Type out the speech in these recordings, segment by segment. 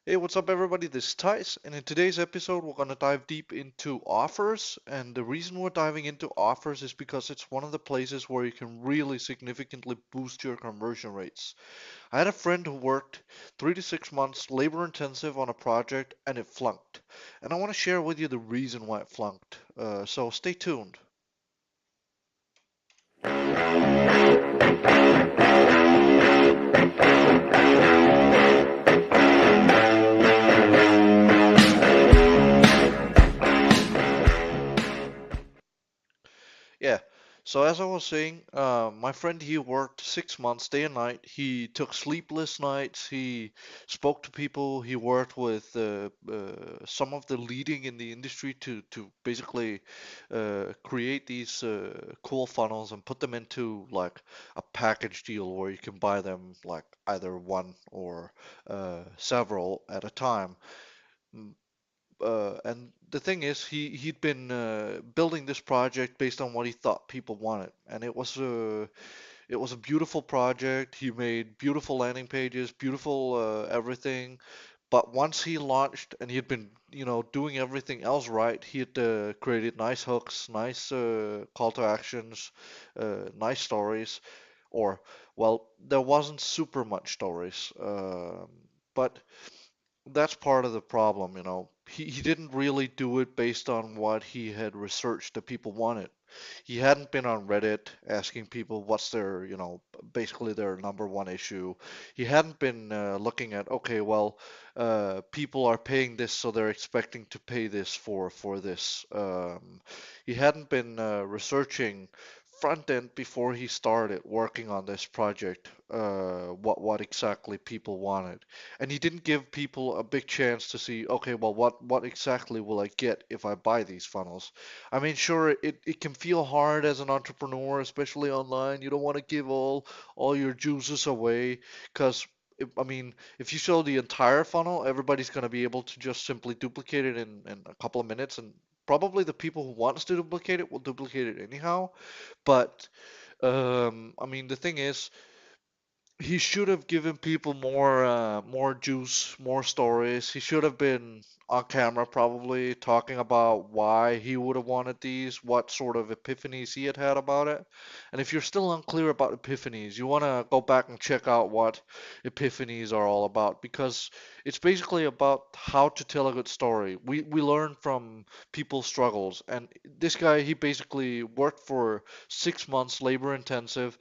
Hey, what's up, everybody? This is Tice, and in today's episode, we're going to dive deep into offers. And the reason we're diving into offers is because it's one of the places where you can really significantly boost your conversion rates. I had a friend who worked 3 to 6 months labor intensive on a project and it flunked. And I want to share with you the reason why it flunked. So stay tuned. Yeah. So as I was saying, my friend he worked 6 months, day and night. He took sleepless nights. He spoke to people. He worked with some of the leading in the industry to basically create these cool funnels and put them into like a package deal where you can buy them like either one or several at a time. And the thing is, he'd been building this project based on what he thought people wanted, and it was a beautiful project. He made beautiful landing pages, beautiful everything. But once he launched, and he had been, doing everything else right, he had created nice hooks, nice call to actions, nice stories, or well, there wasn't super much stories, but that's part of the problem, you know. He didn't really do it based on what he had researched that people wanted. He hadn't been on Reddit asking people what's their, basically their number one issue. He hadn't been looking at, okay, well, people are paying this, so they're expecting to pay this for this. He hadn't been researching front end before he started working on this project, what exactly people wanted. And he didn't give people a big chance to see, okay, well, what exactly will I get if I buy these funnels? I mean, sure, it can feel hard as an entrepreneur, especially online. You don't want to give all your juices away because I mean, if you show the entire funnel, everybody's going to be able to just simply duplicate it in a couple of minutes, and probably the people who wants to duplicate it will duplicate it anyhow. But I mean, the thing is, he should have given people more juice, more stories. He should have been on camera probably talking about why he would have wanted these, what sort of epiphanies he had had about it. And if you're still unclear about epiphanies, you want to go back and check out what epiphanies are all about because it's basically about how to tell a good story. We learn from people's struggles, and this guy he basically worked for 6 months, labor intensive,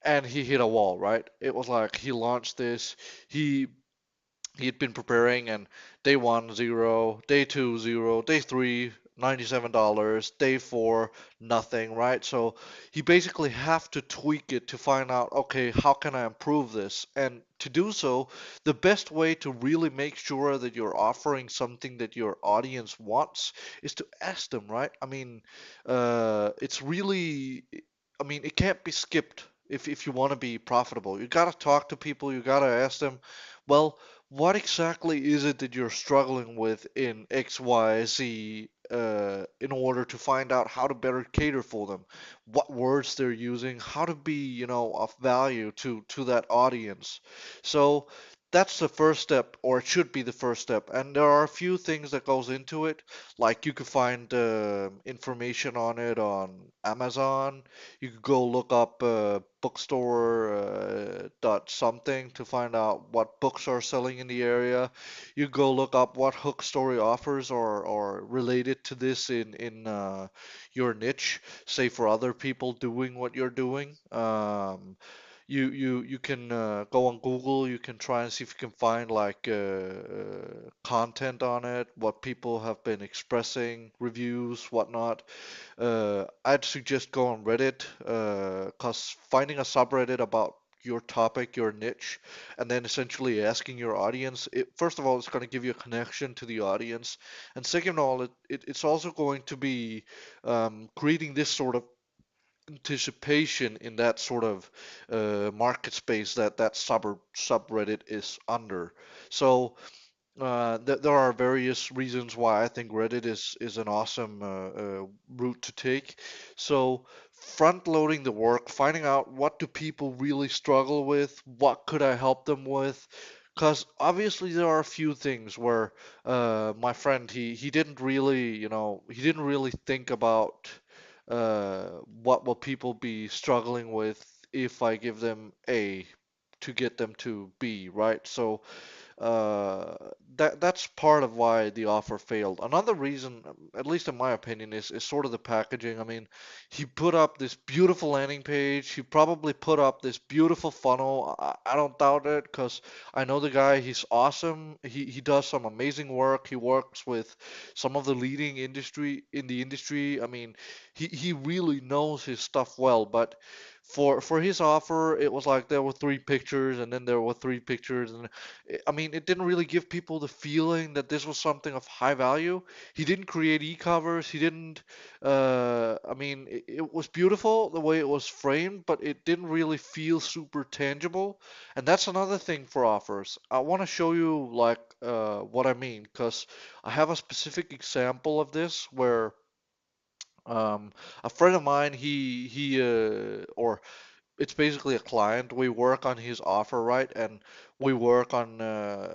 and he hit a wall, right? It was like he launched this, he he had been preparing, and day one zero, day two zero, day three $97, day four nothing, right? So he basically have to tweak it to find out, okay, how can I improve this? And to do so, the best way to really make sure that you're offering something that your audience wants is to ask them, right? I mean, it's really, I mean, it can't be skipped if you want to be profitable. You got to talk to people, you got to ask them, well, what exactly is it that you're struggling with in XYZ in order to find out how to better cater for them, what words they're using, how to be, of value to that audience. So that's the first step, or it should be the first step. And there are a few things that goes into it, like you could find information on it on Amazon. You could go look up bookstore dot something to find out what books are selling in the area. You go look up what hook story offers are related to this in your niche, say for other people doing what you're doing. You can go on Google. You can try and see if you can find like content on it, what people have been expressing, reviews, whatnot. I'd suggest go on Reddit, cause finding a subreddit about your topic, your niche, and then essentially asking your audience, first of all, it's going to give you a connection to the audience, and second of all, it's also going to be creating this sort of anticipation in that sort of market space that subreddit is under. So there are various reasons why I think Reddit is an awesome route to take. So front loading the work, finding out what do people really struggle with, what could I help them with, Because obviously there are a few things where my friend he didn't really he didn't really think about what will people be struggling with if I give them A to get them to B, right? So uh, that's part of why the offer failed. Another reason, at least in my opinion, is sort of the packaging. I mean, he put up this beautiful landing page. He probably put up this beautiful funnel. I don't doubt it because I know the guy. He's awesome. He does some amazing work. He works with some of the leading industry in the industry. I mean, he really knows his stuff well. But for his offer, it was like there were three pictures, and then there were three pictures, and I mean, it didn't really give people the feeling that this was something of high value. He didn't create e-covers. He didn't. I mean, it was beautiful the way it was framed, but it didn't really feel super tangible. And that's another thing for offers. I want to show you like what I mean, because I have a specific example of this where um, a friend of mine, or it's basically a client. We work on his offer, right? And we work on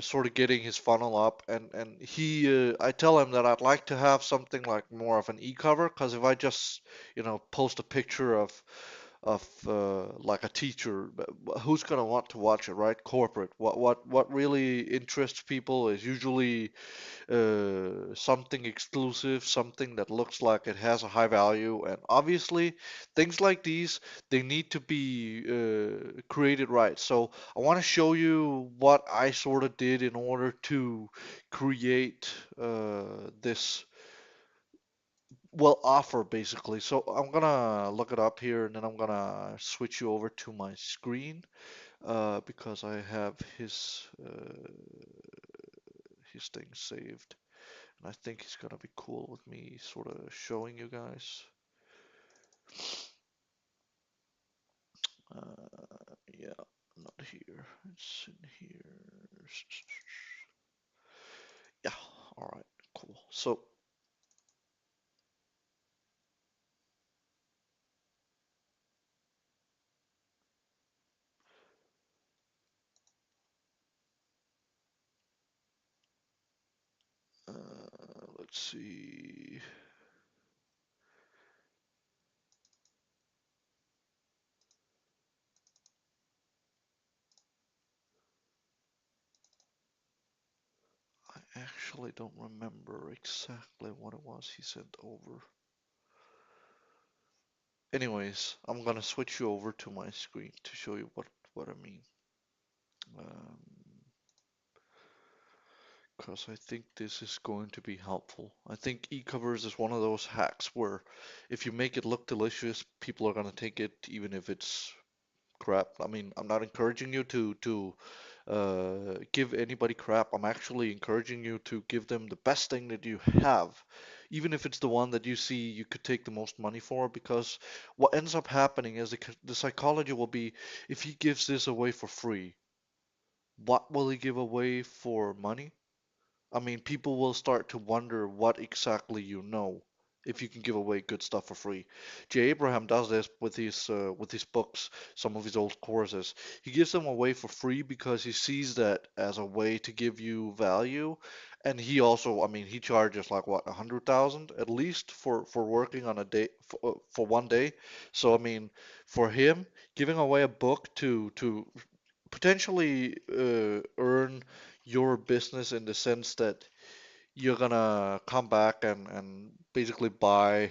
sort of getting his funnel up. And I tell him that I'd like to have something like more of an e-cover, because if I just, post a picture of like a teacher, who's gonna want to watch it, right? Corporate. What really interests people is usually something exclusive, something that looks like it has a high value. And obviously, things like these, they need to be created right. So I want to show you what I sort of did in order to create this, well, offer basically. So I'm gonna look it up here and then I'm gonna switch you over to my screen because I have his thing saved. And I think he's gonna be cool with me sort of showing you guys. Yeah, not here. It's in here. Yeah, all right, cool. So, let's see. I actually don't remember exactly what it was he sent over. Anyways, I'm gonna switch you over to my screen to show you what I mean. Um, because I think this is going to be helpful. I think e-covers is one of those hacks where if you make it look delicious, people are gonna take it even if it's crap. I mean, I'm not encouraging you to give anybody crap. I'm actually encouraging you to give them the best thing that you have, even if it's the one that you see you could take the most money for. Because what ends up happening is the psychology will be, if he gives this away for free, what will he give away for money? I mean, people will start to wonder what exactly you know if you can give away good stuff for free. Jay Abraham does this with his books, some of his old courses. He gives them away for free because he sees that as a way to give you value. And he also, I mean, he charges like what, 100,000 at least for working on a day for one day. So I mean, for him, giving away a book to potentially earn your business in the sense that you're gonna come back and basically buy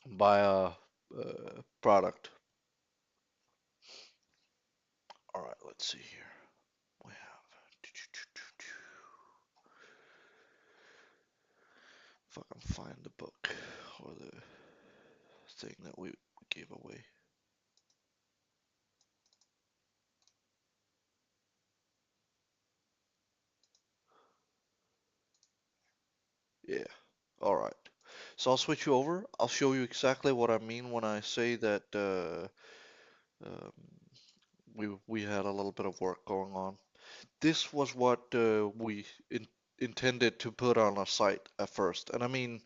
a product. All right, let's see here. We have if I can find the book or the thing that we gave away. Yeah. All right. So I'll switch you over. I'll show you exactly what I mean when I say that um, we had a little bit of work going on. This was what we intended to put on our site at first. And I mean,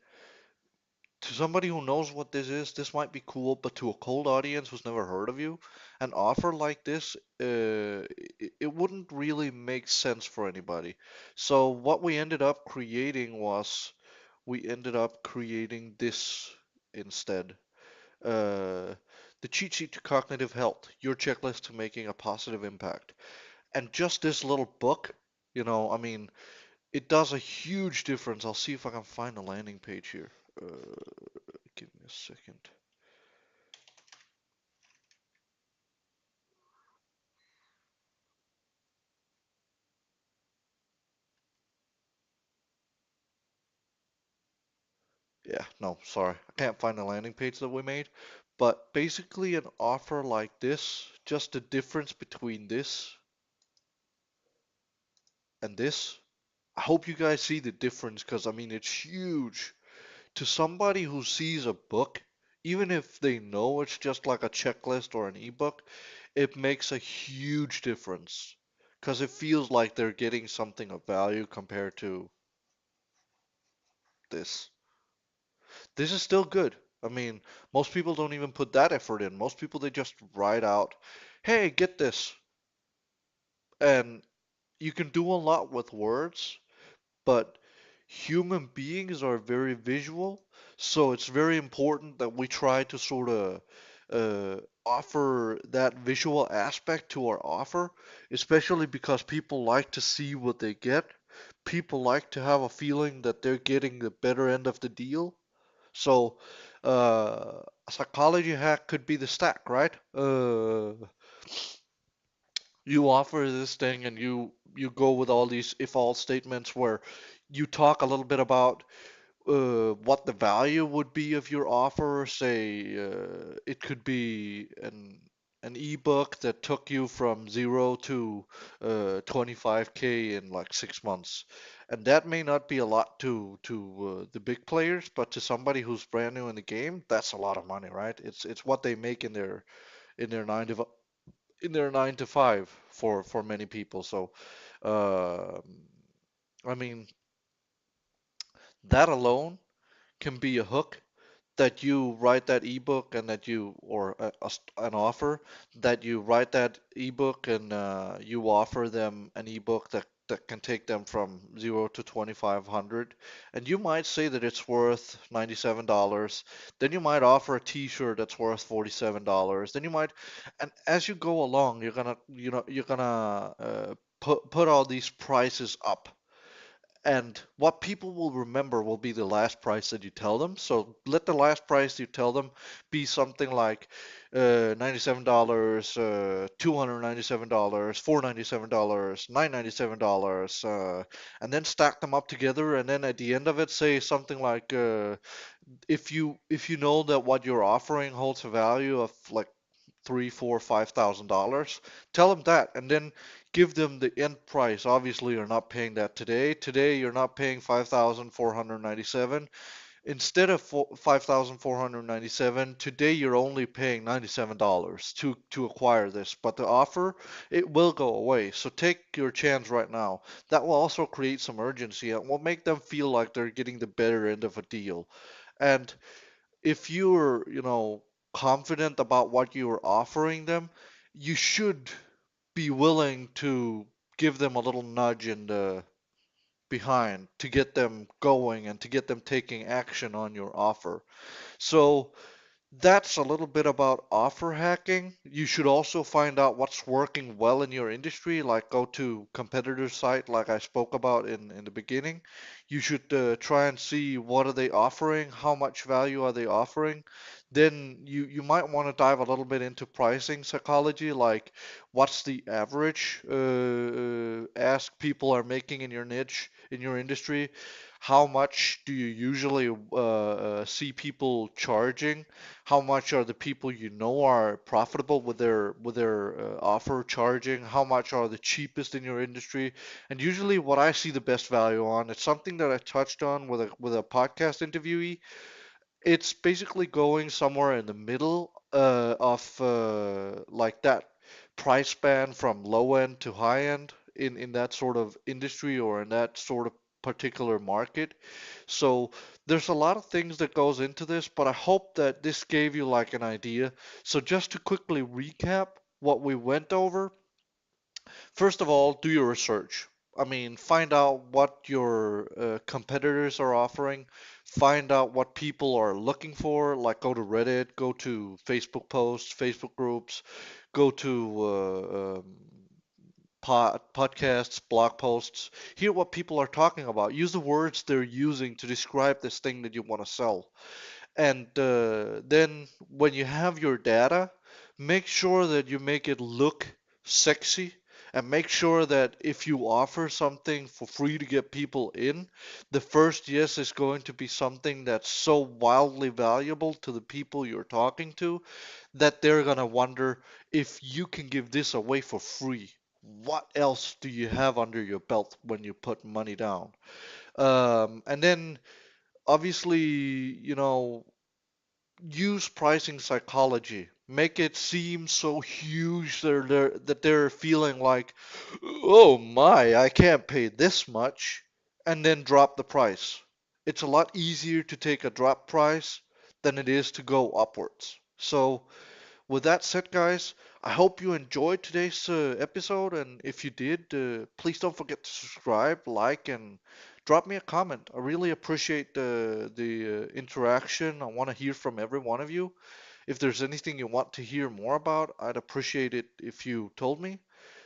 to somebody who knows what this might be cool, but to a cold audience who's never heard of you, an offer like this, it wouldn't really make sense for anybody. So what we ended up creating was we ended up creating this instead. Uh, the cheat sheet to cognitive health, your checklist to making a positive impact. And just this little book, I mean, it does a huge difference. I'll see if I can find a landing page here. Give me a second. Yeah, no, sorry. I can't find the landing page that we made. But basically, an offer like this, just the difference between this and this. I hope you guys see the difference because I mean, it's huge. To somebody who sees a book, even if they know it's just like a checklist or an ebook, it makes a huge difference because it feels like they're getting something of value compared to this. This is still good. I mean, most people don't even put that effort in. Most people they just write out, "Hey, get this." And you can do a lot with words, but human beings are very visual, so it's very important that we try to sort of offer that visual aspect to our offer, especially because people like to see what they get. People like to have a feeling that they're getting the better end of the deal. So, a psychology hack could be the stack, right? You offer this thing and you go with all these if all statements where you talk a little bit about what the value would be of your offer. Say it could be an ebook that took you from 0 to 25K in like 6 months, and that may not be a lot to the big players, but to somebody who's brand new in the game, that's a lot of money, right? It's what they make in their nine to in their 9 to 5 for many people. So, uh, I mean, that alone can be a hook that you write that ebook and that you or an offer that you write that ebook and you offer them an ebook that can take them from 0 to 2,500, and you might say that it's worth $97. Then you might offer a t-shirt that's worth $47. Then you might, and as you go along you're gonna put all these prices up, and what people will remember will be the last price that you tell them. So let the last price you tell them be something like $97, $297, $497, $997, and then stack them up together. And then at the end of it, say something like, if you know that what you're offering holds a value of like 3, 4, $5,000, tell them that, and then give them the end price. Obviously, you're not paying that today. Today, you're not paying 5,497. Instead of 5,497, today you're only paying $97 to acquire this. But the offer, it will go away. So take your chance right now. That will also create some urgency and will make them feel like they're getting the better end of a deal. And if you're, confident about what you're offering them, you should be willing to give them a little nudge in the behind to get them going and to get them taking action on your offer. So that's a little bit about offer hacking. You should also find out what's working well in your industry, like go to competitor site like I spoke about in the beginning. You should try and see what are they offering, how much value are they offering. Then you might want to dive a little bit into pricing psychology, like what's the average ask people are making in your niche, in your industry. How much do you usually see people charging? How much are the people you know are profitable with their offer charging? How much are the cheapest in your industry? And usually, what I see the best value on, it's something that I touched on with a podcast interviewee. It's basically going somewhere in the middle of like that price band from low end to high end in that sort of industry or in that sort of particular market. So there's a lot of things that goes into this, but I hope that this gave you like an idea. So just to quickly recap what we went over, first of all, do your research. I mean, find out what your competitors are offering, find out what people are looking for, like go to Reddit, go to Facebook posts, Facebook groups, go to podcasts, blog posts, hear what people are talking about. Use the words they're using to describe this thing that you want to sell. And then when you have your data, make sure that you make it look sexy and make sure that if you offer something for free to get people in, the first yes is going to be something that's so wildly valuable to the people you're talking to that they're going to wonder if you can give this away for free. What else do you have under your belt when you put money down? And then obviously, use pricing psychology. Make it seem so huge that they're feeling like, oh my, I can't pay this much, and then drop the price. It's a lot easier to take a drop price than it is to go upwards. So with that said, guys, I hope you enjoyed today's episode, and if you did, please don't forget to subscribe, like, and drop me a comment. I really appreciate the interaction. I want to hear from every one of you. If there's anything you want to hear more about, I'd appreciate it if you told me.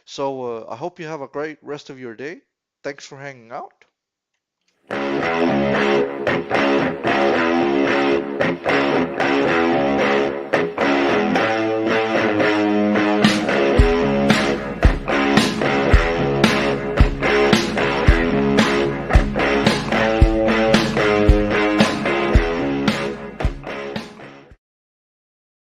So I hope you have a great rest of your day. Thanks for hanging out.